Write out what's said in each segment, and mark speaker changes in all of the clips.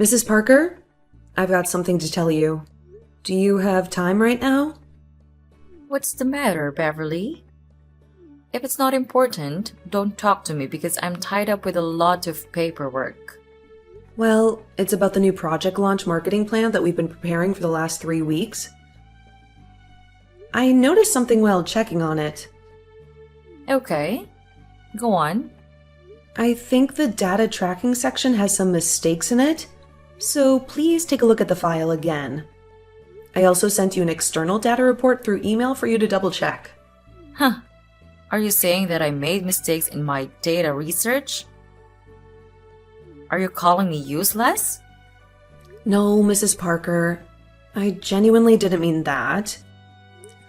Speaker 1: Mrs. Parker, I've got something to tell you. Do you have time right now?
Speaker 2: What's the matter, Beverly? If it's not important, don't talk to me because I'm tied up with a lot of paperwork.
Speaker 1: Well, it's about the new project launch marketing plan that we've been preparing for the last 3 weeks. I noticed something while checking on it.
Speaker 2: Okay, go on.
Speaker 1: I think the data tracking section has some mistakes in it, so please take a look at the file again. I also sent you an external data report through email for you to double check.
Speaker 2: Huh. Are you saying that I made mistakes in my data research? Are you calling me useless?
Speaker 1: No, Mrs. Parker. I genuinely didn't mean that.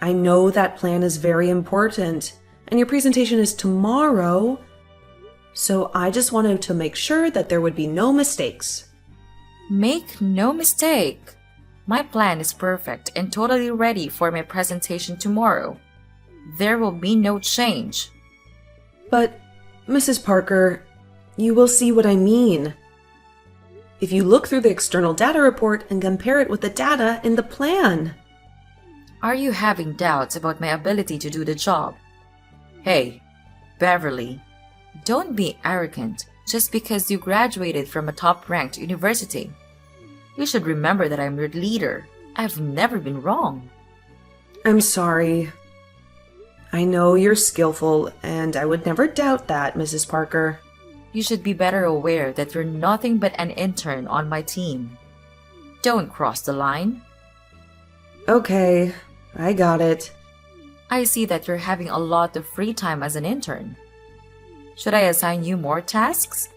Speaker 1: I know that plan is very important, and your presentation is tomorrow, so I just wanted to make sure that there would be no mistakes.
Speaker 2: Make no mistake. My plan is perfect and totally ready for my presentation tomorrow. There will be no change.
Speaker 1: But, Mrs. Parker, you will see what I mean. If you look through the external data report and compare it with the data in the plan.
Speaker 2: Are you having doubts about my ability to do the job? Hey, Beverly, don't be arrogant just because you graduated from a top-ranked university. You should remember that I'm your leader. I've never been wrong.
Speaker 1: I'm sorry. I know you're skillful, and I would never doubt that, Mrs. Parker.
Speaker 2: You should be better aware that you're nothing but an intern on my team. Don't cross the line.
Speaker 1: Okay, I got it.
Speaker 2: I see that you're having a lot of free time as an intern. Should I assign you more tasks?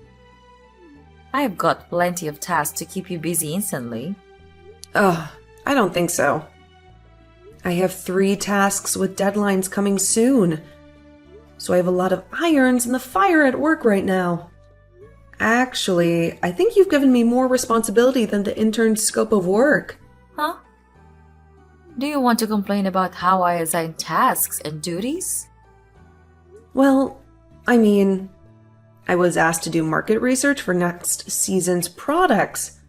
Speaker 2: I've got plenty of tasks to keep you busy instantly.
Speaker 1: Ugh, I don't think so. I have 3 tasks with deadlines coming soon, so I have a lot of irons in the fire at work right now. Actually, I think you've given me more responsibility than the intern's scope of work.
Speaker 2: Huh? Do you want to complain about how I assign tasks and duties?
Speaker 1: Well, I mean, I was asked to do market research for next season's products.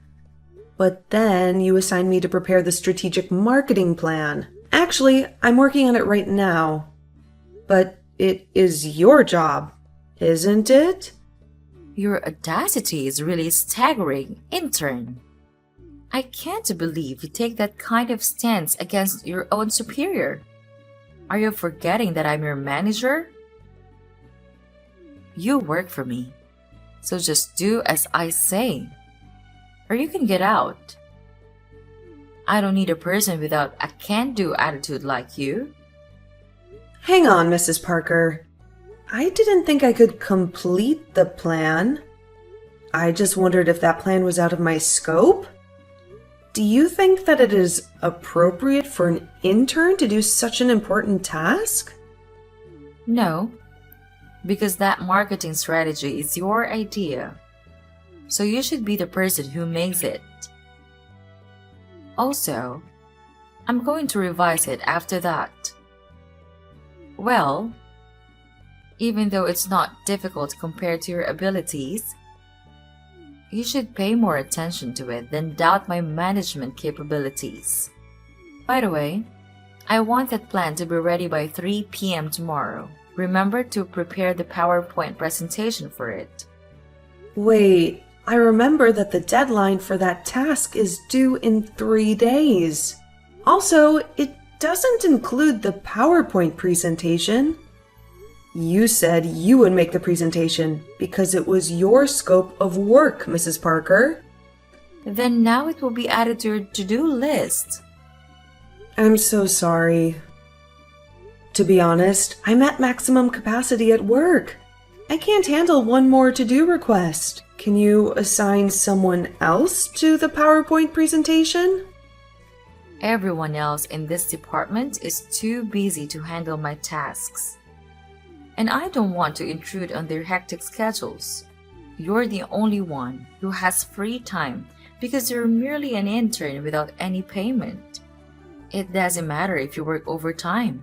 Speaker 1: But then you assigned me to prepare the strategic marketing plan. Actually, I'm working on it right now. But it is your job, isn't it?
Speaker 2: Your audacity is really staggering, intern. I can't believe you take that kind of stance against your own superior. Are you forgetting that I'm your manager? You work for me, so just do as I say, or you can get out. I don't need a person without a can-do attitude like you.
Speaker 1: Hang on, Mrs. Parker. I didn't think I could complete the plan. I just wondered if that plan was out of my scope. Do you think that it is appropriate for an intern to do such an important task?
Speaker 2: No, because that marketing strategy is your idea. So you should be the person who makes it. Also, I'm going to revise it after that. Well, even though it's not difficult compared to your abilities, you should pay more attention to it than doubt my management capabilities. By the way, I want that plan to be ready by 3 p.m. tomorrow. Remember to prepare the PowerPoint presentation for it.
Speaker 1: Wait, I remember that the deadline for that task is due in 3 days. Also, it doesn't include the PowerPoint presentation. You said you would make the presentation because it was your scope of work, Mrs. Parker.
Speaker 2: Then now it will be added to your to-do list.
Speaker 1: I'm so sorry. To be honest, I'm at maximum capacity at work. I can't handle one more to-do request. Can you assign someone else to the PowerPoint presentation?
Speaker 2: Everyone else in this department is too busy to handle my tasks. And I don't want to intrude on their hectic schedules. You're the only one who has free time because you're merely an intern without any payment. It doesn't matter if you work overtime.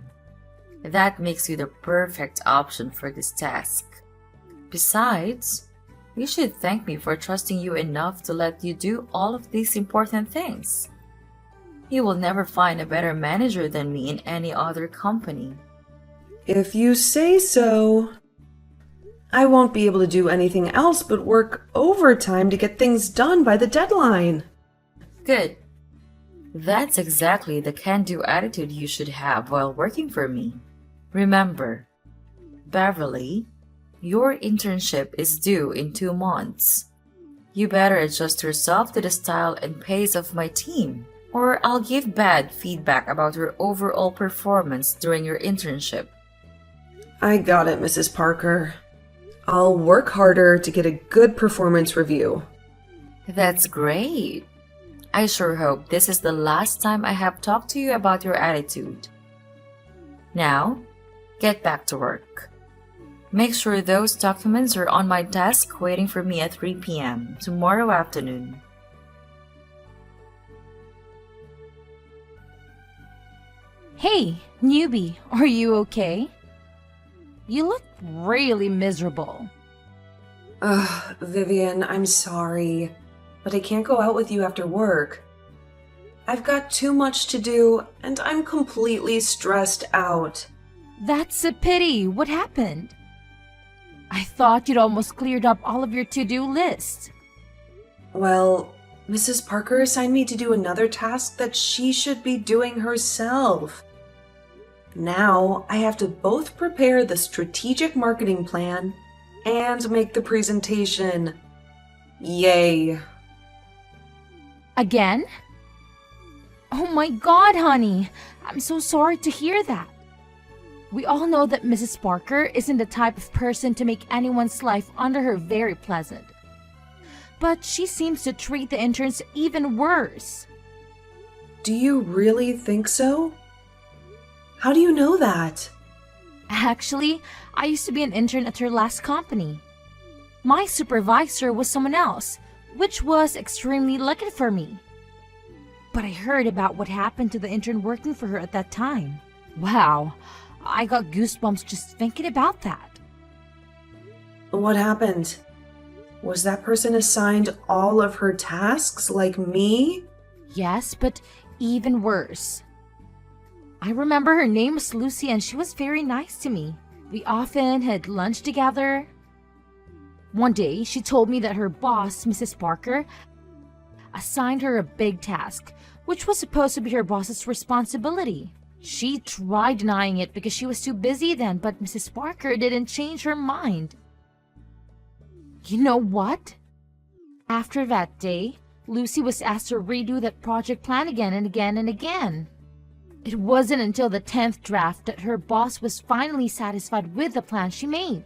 Speaker 2: That makes you the perfect option for this task. Besides, You should thank me for trusting you enough to let you do all of these important things. You will never find a better manager than me in any other company.
Speaker 1: If you say so. I won't be able to do anything else but work overtime to get things done by the deadline.
Speaker 2: Good. That's exactly the can-do attitude you should have while working for me. Remember, Beverly, your internship is due in 2 months. You better adjust yourself to the style and pace of my team, or I'll give bad feedback about your overall performance during your internship.
Speaker 1: I got it, Mrs. Parker. I'll work harder to get a good performance review.
Speaker 2: That's great. I sure hope this is the last time I have talked to you about your attitude. Now, get back to work. Make sure those documents are on my desk waiting for me at 3 p.m. tomorrow afternoon.
Speaker 3: Hey, newbie, are you okay? You look really miserable.
Speaker 1: Ugh, Vivian, I'm sorry, but I can't go out with you after work. I've got too much to do, and I'm completely stressed out.
Speaker 3: That's a pity. What happened? I thought you'd almost cleared up all of your to-do list.
Speaker 1: Well, Mrs. Parker assigned me to do another task that she should be doing herself. Now, I have to both prepare the strategic marketing plan and make the presentation. Yay.
Speaker 3: Again? Oh my god, honey. I'm so sorry to hear that. We all know that Mrs. Parker isn't the type of person to make anyone's life under her very pleasant. But she seems to treat the interns even worse.
Speaker 1: Do you really think so? How do you know that?
Speaker 3: Actually, I used to be an intern at her last company. My supervisor was someone else, which was extremely lucky for me. But I heard about what happened to the intern working for her at that time. Wow, I got goosebumps just thinking about that.
Speaker 1: What happened? Was that person assigned all of her tasks like me?
Speaker 3: Yes, but even worse. I remember her name was Lucy and she was very nice to me. We often had lunch together. One day, she told me that her boss, Mrs. Parker, assigned her a big task, which was supposed to be her boss's responsibility. She tried denying it because she was too busy then, but Mrs. Parker didn't change her mind. You know what? After that day, Lucy was asked to redo that project plan again and again and again. It wasn't until the 10th draft that her boss was finally satisfied with the plan she made.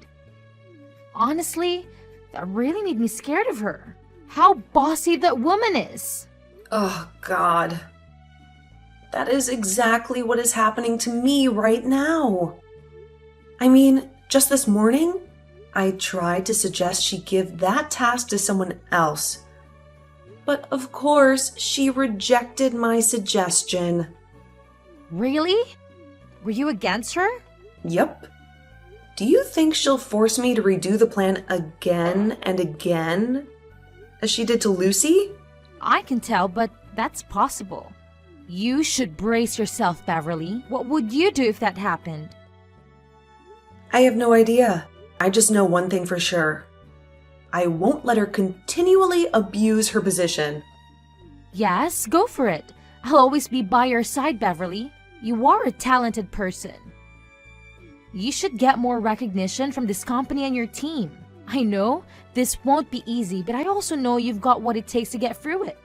Speaker 3: Honestly, that really made me scared of her. How bossy that woman is.
Speaker 1: Oh, God. That is exactly what is happening to me right now. I mean, just this morning, I tried to suggest she give that task to someone else. But of course, she rejected my suggestion.
Speaker 3: Really? Were you against her?
Speaker 1: Yep. Do you think she'll force me to redo the plan again and again, as she did to Lucy?
Speaker 3: I can tell, but that's possible. You should brace yourself, Beverly. What would you do if that happened?
Speaker 1: I have no idea. I just know one thing for sure. I won't let her continually abuse her position.
Speaker 3: Yes, go for it. I'll always be by your side, Beverly. You are a talented person. You should get more recognition from this company and your team. I know this won't be easy, but I also know you've got what it takes to get through it.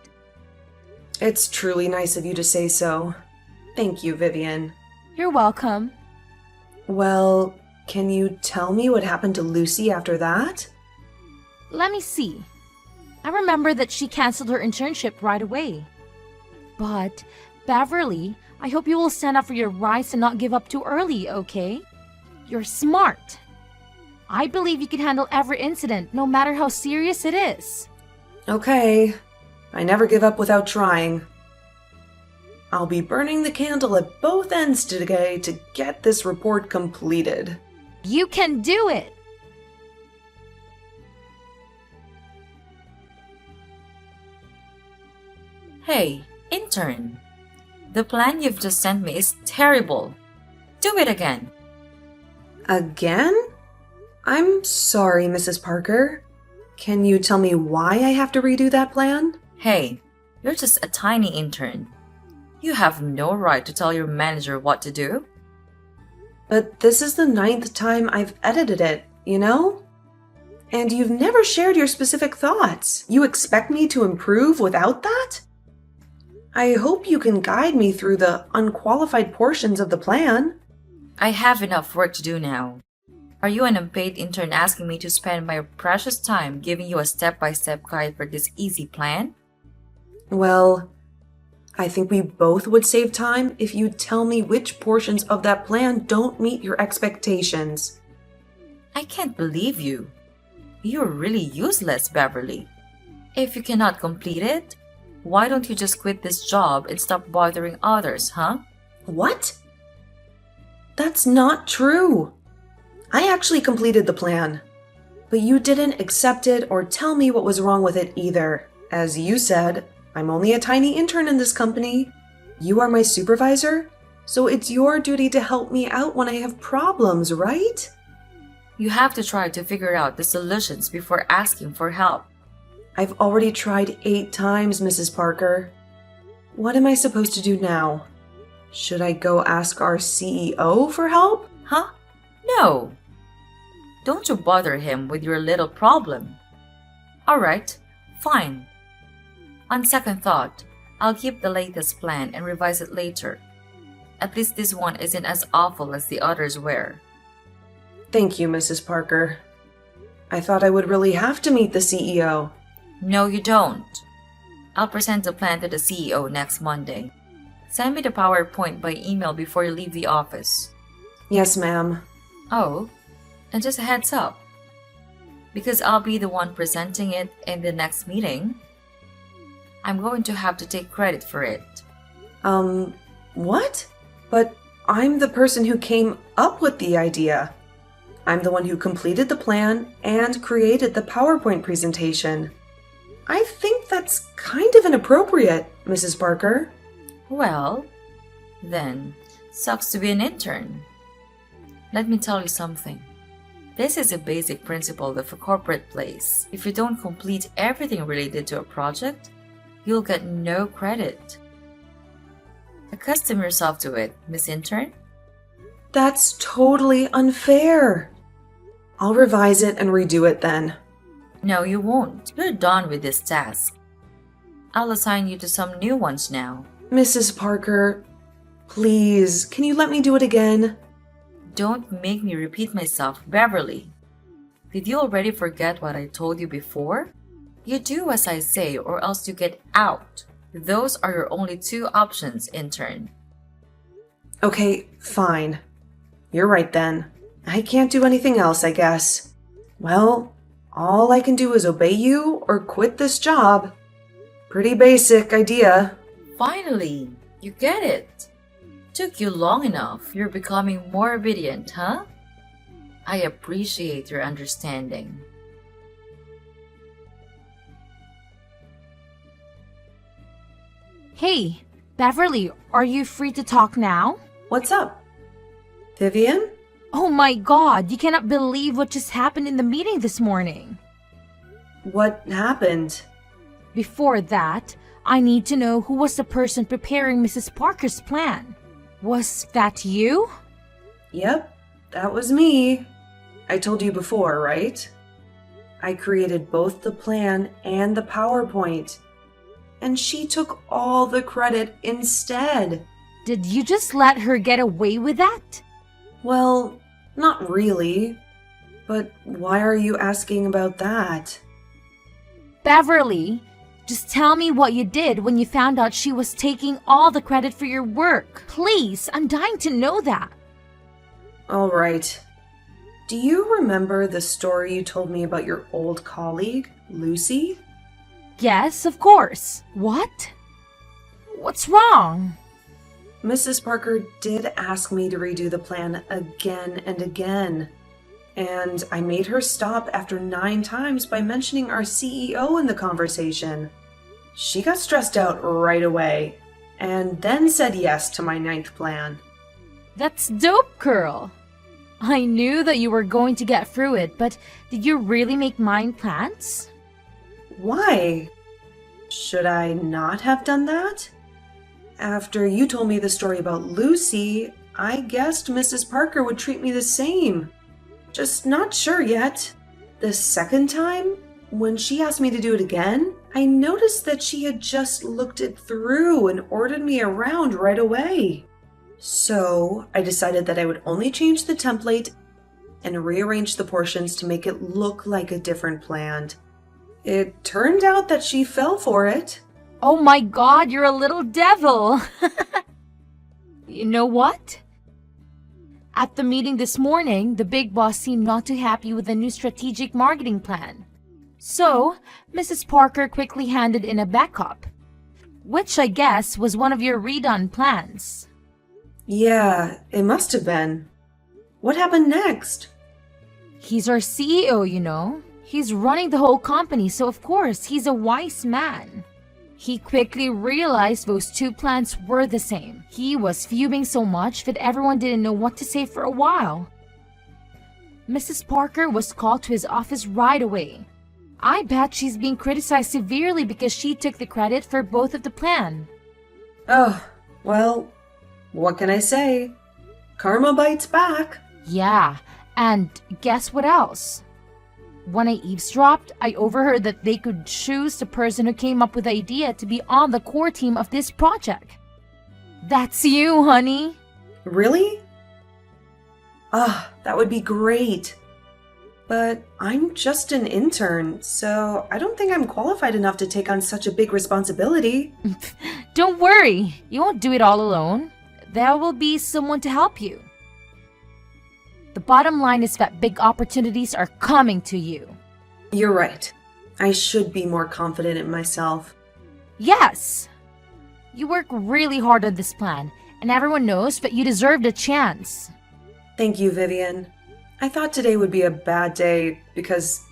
Speaker 1: It's truly nice of you to say so. Thank you, Vivian.
Speaker 3: You're welcome.
Speaker 1: Well, can you tell me what happened to Lucy after that?
Speaker 3: Let me see. I remember that she canceled her internship right away. But, Beverly, I hope you will stand up for your rights and not give up too early, okay? You're smart. I believe you can handle every incident, no matter how serious it is.
Speaker 1: Okay. I never give up without trying. I'll be burning the candle at both ends today to get this report completed.
Speaker 3: You can do it!
Speaker 2: Hey, intern. The plan you've just sent me is terrible. Do it again.
Speaker 1: Again? I'm sorry, Mrs. Parker. Can you tell me why I have to redo that plan?
Speaker 2: Hey, you're just a tiny intern. You have no right to tell your manager what to do.
Speaker 1: But this is the 9th time I've edited it, you know? And you've never shared your specific thoughts. You expect me to improve without that? I hope you can guide me through the unqualified portions of the plan.
Speaker 2: I have enough work to do now. Are you an unpaid intern asking me to spend my precious time giving you a step-by-step guide for this easy plan?
Speaker 1: Well, I think we both would save time if you tell me which portions of that plan don't meet your expectations.
Speaker 2: I can't believe you. You're really useless, Beverly. If you cannot complete it, why don't you just quit this job and stop bothering others, huh?
Speaker 1: What? That's not true. I actually completed the plan, but you didn't accept it or tell me what was wrong with it either. As you said, I'm only a tiny intern in this company. You are my supervisor, so it's your duty to help me out when I have problems, right?
Speaker 2: You have to try to figure out the solutions before asking for help.
Speaker 1: I've already tried 8 times, Mrs. Parker. What am I supposed to do now? Should I go ask our CEO for help?
Speaker 2: Huh? No. Don't you bother him with your little problem. Alright, fine. On second thought, I'll keep the latest plan and revise it later. At least this one isn't as awful as the others were.
Speaker 1: Thank you, Mrs. Parker. I thought I would really have to meet the CEO.
Speaker 2: No, you don't. I'll present the plan to the CEO next Monday. Send me the PowerPoint by email before you leave the office.
Speaker 1: Yes, ma'am.
Speaker 2: Oh, and just a heads up. Because I'll be the one presenting it in the next meeting, I'm going to have to take credit for it.
Speaker 1: What? But I'm the person who came up with the idea. I'm the one who completed the plan and created the PowerPoint presentation. I think that's kind of inappropriate, Mrs. Parker.
Speaker 2: Well, then, sucks to be an intern. Let me tell you something. This is a basic principle of a corporate place. If you don't complete everything related to a project, you'll get no credit. Accustom yourself to it, Miss Intern.
Speaker 1: That's totally unfair. I'll revise it and redo it then.
Speaker 2: No, you won't. You're done with this task. I'll assign you to some new ones now.
Speaker 1: Mrs. Parker, please, can you let me do it again?
Speaker 2: Don't make me repeat myself, Beverly. Did you already forget what I told you before? You do as I say or else you get out. Those are your only 2 options, intern.
Speaker 1: Okay, fine. You're right then. I can't do anything else, I guess. Well, all I can do is obey you or quit this job. Pretty basic idea.
Speaker 2: Finally, you get it. Took you long enough. You're becoming more obedient, huh? I appreciate your understanding.
Speaker 3: Hey, Beverly, are you free to talk now?
Speaker 1: What's up? Vivian?
Speaker 3: Oh my god, you cannot believe what just happened in the meeting this morning.
Speaker 1: What happened?
Speaker 3: Before that, I need to know who was the person preparing Mrs. Parker's plan. Was that you?
Speaker 1: Yep, that was me. I told you before, right? I created both the plan and the PowerPoint. And she took all the credit instead.
Speaker 3: Did you just let her get away with that?
Speaker 1: Well, not really. But why are you asking about that?
Speaker 3: Beverly, just tell me what you did when you found out she was taking all the credit for your work. Please, I'm dying to know that.
Speaker 1: All right. Do you remember the story you told me about your old colleague, Lucy?
Speaker 3: Yes, of course. What? What's wrong?
Speaker 1: Mrs. Parker did ask me to redo the plan again and again. And I made her stop after 9 times by mentioning our CEO in the conversation. She got stressed out right away and then said yes to my ninth plan.
Speaker 3: That's dope, girl. I knew that you were going to get through it, but did you really make mind plans?
Speaker 1: Why? Should I not have done that? After you told me the story about Lucy, I guessed Mrs. Parker would treat me the same. Just not sure yet. The second time, when she asked me to do it again, I noticed that she had just looked it through and ordered me around right away. So I decided that I would only change the template and rearrange the portions to make it look like a different plan. It turned out that she fell for it.
Speaker 3: Oh my god, you're a little devil! You know what? At the meeting this morning, the big boss seemed not too happy with the new strategic marketing plan. So, Mrs. Parker quickly handed in a backup, which I guess was one of your redone plans.
Speaker 1: Yeah, it must have been. What happened next?
Speaker 3: He's our CEO, you know. He's running the whole company, so of course, he's a wise man. He quickly realized those two plans were the same. He was fuming so much that everyone didn't know what to say for a while. Mrs. Parker was called to his office right away. I bet she's being criticized severely because she took the credit for both of the plan.
Speaker 1: Oh, well, what can I say? Karma bites back.
Speaker 3: Yeah, and guess what else? When I eavesdropped, I overheard that they could choose the person who came up with the idea to be on the core team of this project. That's you, honey.
Speaker 1: Really? That would be great. But I'm just an intern, so I don't think I'm qualified enough to take on such a big responsibility.
Speaker 3: Don't worry, you won't do it all alone. There will be someone to help you. The bottom line is that big opportunities are coming to you.
Speaker 1: You're right. I should be more confident in myself.
Speaker 3: Yes! You work really hard on this plan, and everyone knows that you deserved a chance.
Speaker 1: Thank you, Vivian. I thought today would be a bad day because,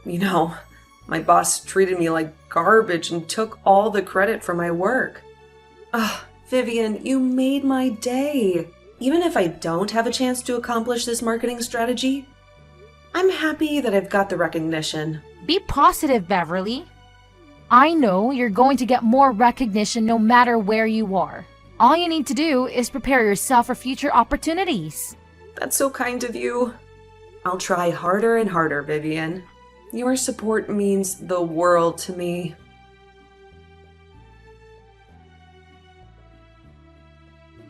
Speaker 1: my boss treated me like garbage and took all the credit for my work. Vivian, you made my day. Even if I don't have a chance to accomplish this marketing strategy, I'm happy that I've got the recognition.
Speaker 3: Be positive, Beverly. I know you're going to get more recognition no matter where you are. All you need to do is prepare yourself for future opportunities.
Speaker 1: That's so kind of you. I'll try harder and harder, Vivian. Your support means the world to me.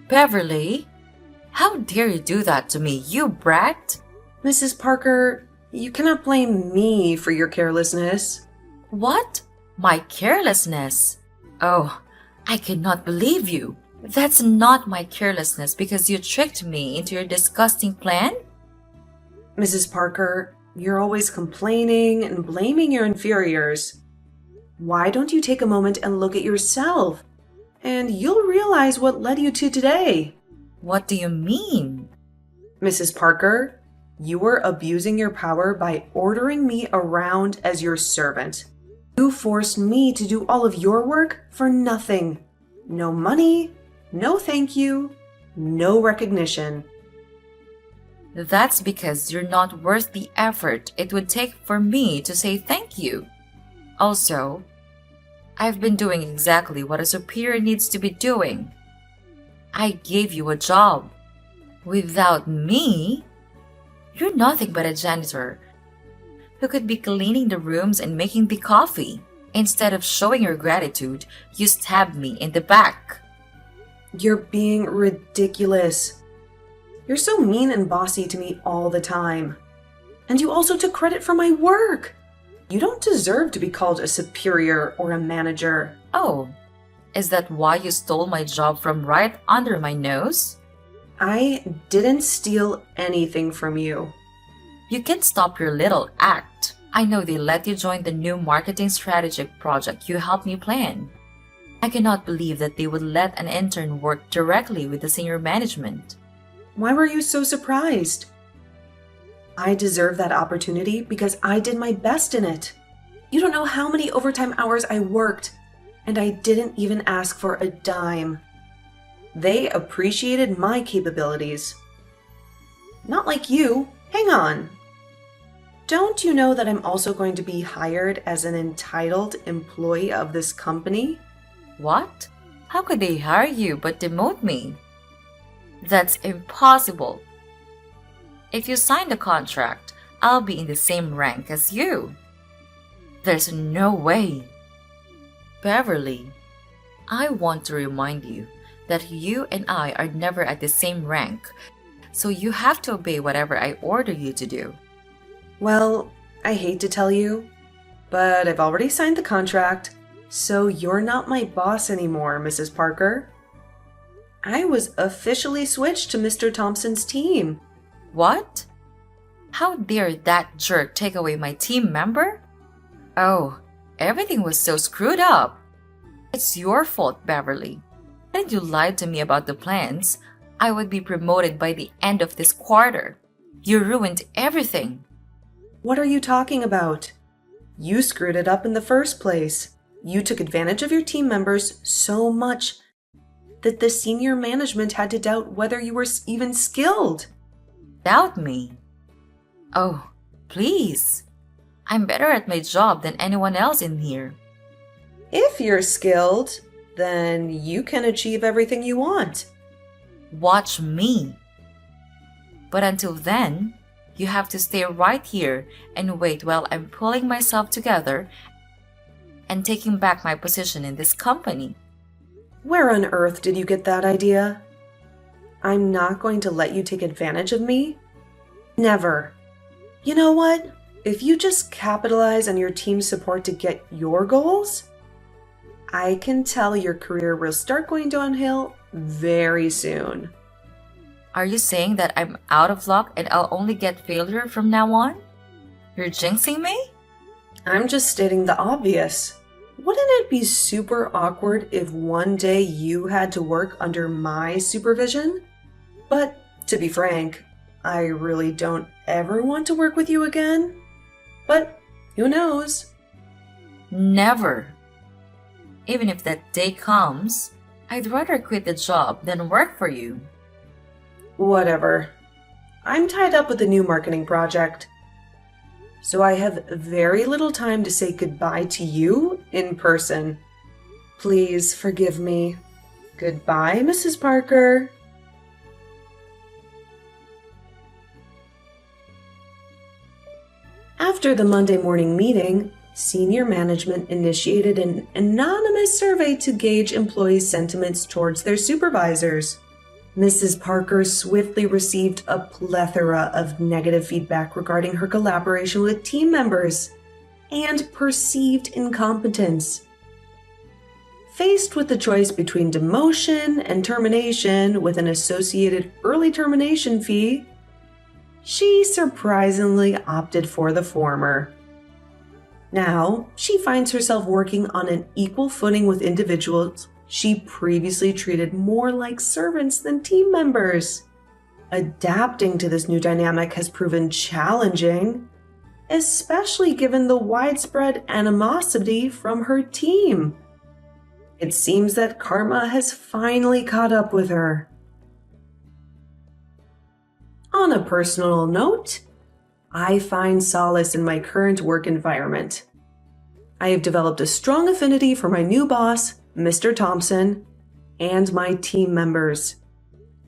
Speaker 2: Beverly? How dare you do that to me, you brat?
Speaker 1: Mrs. Parker, you cannot blame me for your carelessness.
Speaker 2: What? My carelessness? Oh, I cannot believe you. That's not my carelessness because you tricked me into your disgusting plan?
Speaker 1: Mrs. Parker, you're always complaining and blaming your inferiors. Why don't you take a moment and look at yourself? And you'll realize what led you to today.
Speaker 2: What do you mean?
Speaker 1: Mrs. Parker, you were abusing your power by ordering me around as your servant. You forced me to do all of your work for nothing. No money, no thank you, no recognition.
Speaker 2: That's because you're not worth the effort it would take for me to say thank you. Also, I've been doing exactly what a superior needs to be doing. I gave you a job. Without me, you're nothing but a janitor who could be cleaning the rooms and making the coffee. Instead of showing your gratitude, you stabbed me in the back.
Speaker 1: You're being ridiculous. You're so mean and bossy to me all the time. And you also took credit for my work. You don't deserve to be called a superior or a manager.
Speaker 2: Oh, is that why you stole my job from right under my nose?
Speaker 1: I didn't steal anything from you.
Speaker 2: You can stop your little act. I know they let you join the new marketing strategic project you helped me plan. I cannot believe that they would let an intern work directly with the senior management.
Speaker 1: Why were you so surprised? I deserve that opportunity because I did my best in it. You don't know how many overtime hours I worked. and I didn't even ask for a dime. They appreciated my capabilities. Not like you. Hang on. Don't you know that I'm also going to be hired as an entitled employee of this company?
Speaker 2: What? How could they hire you but demote me? That's impossible. If you sign the contract, I'll be in the same rank as you. There's no way. Beverly, I want to remind you that you and I are never at the same rank, so you have to obey whatever I order you to do.
Speaker 1: Well, I hate to tell you, but I've already signed the contract, so you're not my boss anymore, Mrs. Parker. I was officially switched to Mr. Thompson's team.
Speaker 2: What? How dare that jerk take away my team member? Oh, everything was so screwed up. It's your fault, Beverly. And you lied to me about the plans. I would be promoted by the end of this quarter. You ruined everything.
Speaker 1: What are you talking about? You screwed it up in the first place. You took advantage of your team members so much that the senior management had to doubt whether you were even skilled.
Speaker 2: Doubt me? Oh, please. I'm better at my job than anyone else in here.
Speaker 1: If you're skilled, then you can achieve everything you want.
Speaker 2: Watch me. But until then, you have to stay right here and wait while I'm pulling myself together and taking back my position in this company.
Speaker 1: Where on earth did you get that idea? I'm not going to let you take advantage of me. Never. You know what? If you just capitalize on your team's support to get your goals, I can tell your career will start going downhill very soon.
Speaker 2: Are you saying that I'm out of luck and I'll only get failure from now on? You're jinxing me?
Speaker 1: I'm just stating the obvious. Wouldn't it be super awkward if one day you had to work under my supervision? But to be frank, I really don't ever want to work with you again. But who knows?
Speaker 2: Never. Even if that day comes, I'd rather quit the job than work for you.
Speaker 1: Whatever. I'm tied up with a new marketing project. So I have very little time to say goodbye to you in person. Please forgive me. Goodbye, Mrs. Parker. After the Monday morning meeting, senior management initiated an anonymous survey to gauge employees' sentiments towards their supervisors. Mrs. Parker swiftly received a plethora of negative feedback regarding her collaboration with team members and perceived incompetence. Faced with the choice between demotion and termination with an associated early termination fee, she surprisingly opted for the former. Now, she finds herself working on an equal footing with individuals she previously treated more like servants than team members. Adapting to this new dynamic has proven challenging, especially given the widespread animosity from her team. It seems that karma has finally caught up with her. On a personal note, I find solace in my current work environment. I have developed a strong affinity for my new boss, Mr. Thompson, and my team members.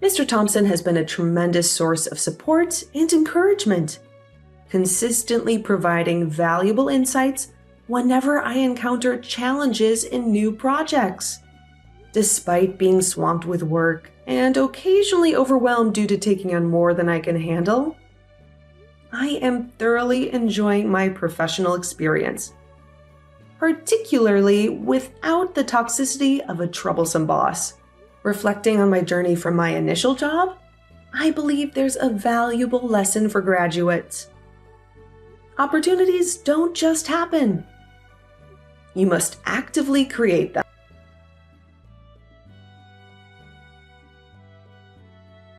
Speaker 1: Mr. Thompson has been a tremendous source of support and encouragement, consistently providing valuable insights whenever I encounter challenges in new projects. Despite being swamped with work and occasionally overwhelmed due to taking on more than I can handle, I am thoroughly enjoying my professional experience, particularly without the toxicity of a troublesome boss. Reflecting on my journey from my initial job, I believe there's a valuable lesson for graduates. Opportunities don't just happen. You must actively create them.